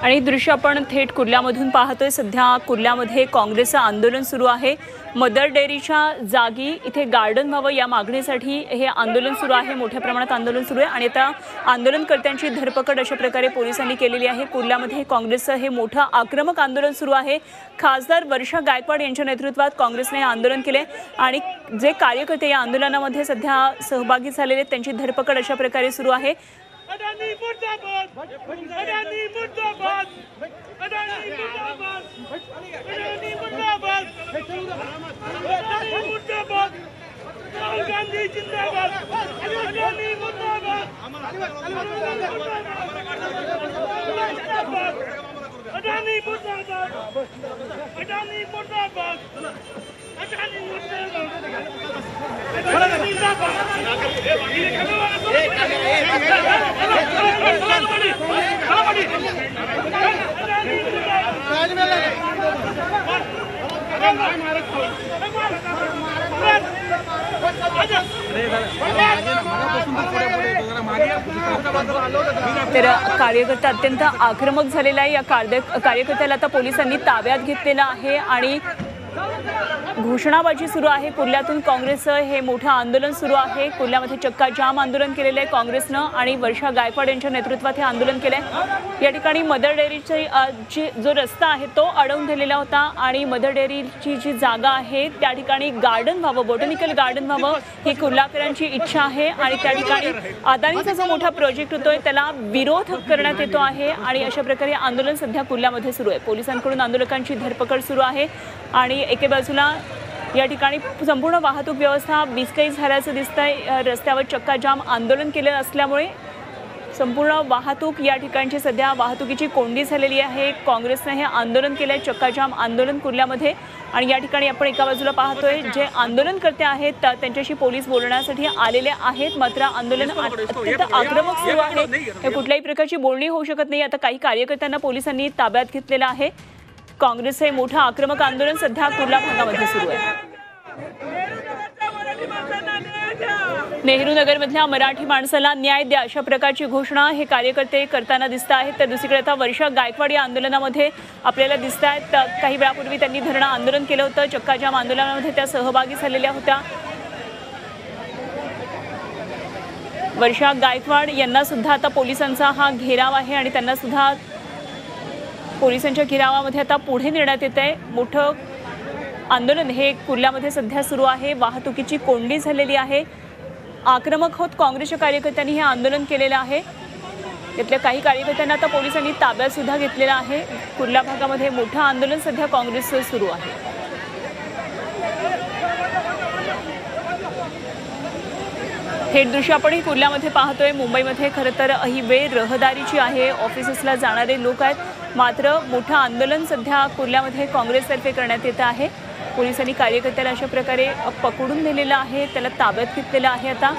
आणि दृश्य आपण थेट कुर्ल्यामधून पाहतोय। सध्या कुर्ल्यामध्ये काँग्रेसचं आंदोलन सुरू आहे। मदर डेअरीच्या जागी इथे गार्डन व्हावं या मागणीसाठी हे आंदोलन सुरू आहे। मोठ्या प्रमाणात आंदोलन सुरू आहे आणि आता आंदोलनकर्त्यांची धरपकड अशा प्रकारे पोलिसांनी केलेली आहे। कुर्ल्यामध्ये काँग्रेसचं हे मोठं आक्रमक आंदोलन सुरू आहे। खासदार वर्षा गायकवाड यांच्या नेतृत्वात काँग्रेसने आंदोलन केले आणि जे कार्यकर्ते या आंदोलनामध्ये सध्या सहभागी झालेले त्यांची धरपकड अशा प्रकारे सुरू आहे। अडानी मुर्दाबाद, अडानी मुर्दाबाद, अडानी मुर्दाबाद, अडानी मुर्दाबाद, अडानी मुर्दाबाद, राहुल गांधी जिंदाबाद, अडानी मुर्दाबाद, अडानी मुर्दाबाद, अडानी मुर्दाबाद, अडानी तर कार्यकर्ता अत्यंत आक्रमक झालेला आहे। या कार्यकर्त्याला आता पोलिसांनी ताब्यात घेतलेला आहे आणि घोषणाबाजी सुरू आहे। कुर्ल्यातून काँग्रेसचं हे मोठं आंदोलन सुरू आहे। कुर्ल्यामध्ये चक्का जाम आंदोलन केलेलं आहे काँग्रेसनं आणि वर्षा गायकवाड यांच्या नेतृत्वात हे आंदोलन केलं आहे। या ठिकाणी मदर डेअरीची जो रस्ता आहे तो अडवून दिलेला होता आणि मदर डेअरीची जी जागा आहे त्या ठिकाणी गार्डन व्हावं, बॉटॅनिकल गार्डन व्हावं ही कुर्लाकरांची इच्छा आहे आणि त्या ठिकाणी अदानीचा जो मोठा प्रोजेक्ट होतोय त्याला विरोध करण्यात येतो आहे आणि अशा प्रकारे आंदोलन सध्या कुर्ल्यामध्ये सुरू आहे। पोलिसांकडून आंदोलकांची धरपकड सुरू आहे आणि एके बाजूला या ठिकाणी संपूर्ण वाहतूक व्यवस्था विस्कळीत झाल्याचं दिसतंय। रस्त्यावर चक्का जाम आंदोलन केलं असल्यामुळे संपूर्ण वाहतूक या ठिकाणची सध्या वाहतुकीची कोंडी झालेली आहे। काँग्रेसने हे आंदोलन केलंय, चक्का जाम आंदोलन कुर्ल्यामध्ये आणि या ठिकाणी आपण एका बाजूला पाहतोय जे आंदोलनकर्ते आहेत त्यांच्याशी पोलीस बोलण्यासाठी आलेले आहेत, मात्र आंदोलन अत्यंत आक्रमक सुरू आहे। हे कुठल्याही प्रकारची बोलणी होऊ शकत नाही। आता काही कार्यकर्त्यांना पोलिसांनी ताब्यात घेतलेलं आहे। काँग्रेसचे मोठं आक्रमक आंदोलन सध्या कुर्ला भागामध्ये सुरू आहे। नेहरू नगरमधल्या मराठी माणसाला न्याय द्या अशा प्रकारची घोषणा हे कार्यकर्ते करताना दिसत आहेत। तर दुसरीकडे आता वर्षा गायकवाड या आंदोलनामध्ये आपल्याला दिसत आहेत। काही वेळापूर्वी त्यांनी धरणं आंदोलन केलं होतं, चक्काजाम आंदोलनामध्ये त्या सहभागी झालेल्या होत्या। वर्षा गायकवाड यांना सुद्धा आता पोलिसांचा हा घेराव आहे आणि त्यांना सुद्धा पोलिसांच्या घेरावामध्ये आता पुढे नेण्यात येत आहे। मोठं आंदोलन हे कुर्ल्यामध्ये सध्या सुरू आहे। वाहतुकीची कोंडी झालेली आहे। आक्रमक होत काँग्रेसच्या कार्यकर्त्यांनी हे आंदोलन केलेलं आहे। यातल्या काही कार्यकर्त्यांना आता पोलिसांनी ताब्यात सुद्धा घेतलेला आहे। कुर्ला भागामध्ये मोठं आंदोलन सध्या काँग्रेसचं सुरू आहे। थेट दृश्य आपण कुर्ल्यामध्ये पाहतोय। मुंबईमध्ये खरं तर ही वेळ रहदारीची आहे, ऑफिसेसला जाणारे लोक आहेत, मात्र मोठं आंदोलन सध्या कुर्ल्यामध्ये काँग्रेसतर्फे करण्यात येत आहे। पोलिसांनी कार्यकर्त्याला अशा प्रकारे पकडून नेलेलं आहे, त्याला ताब्यात घेतलेलं आहे। आता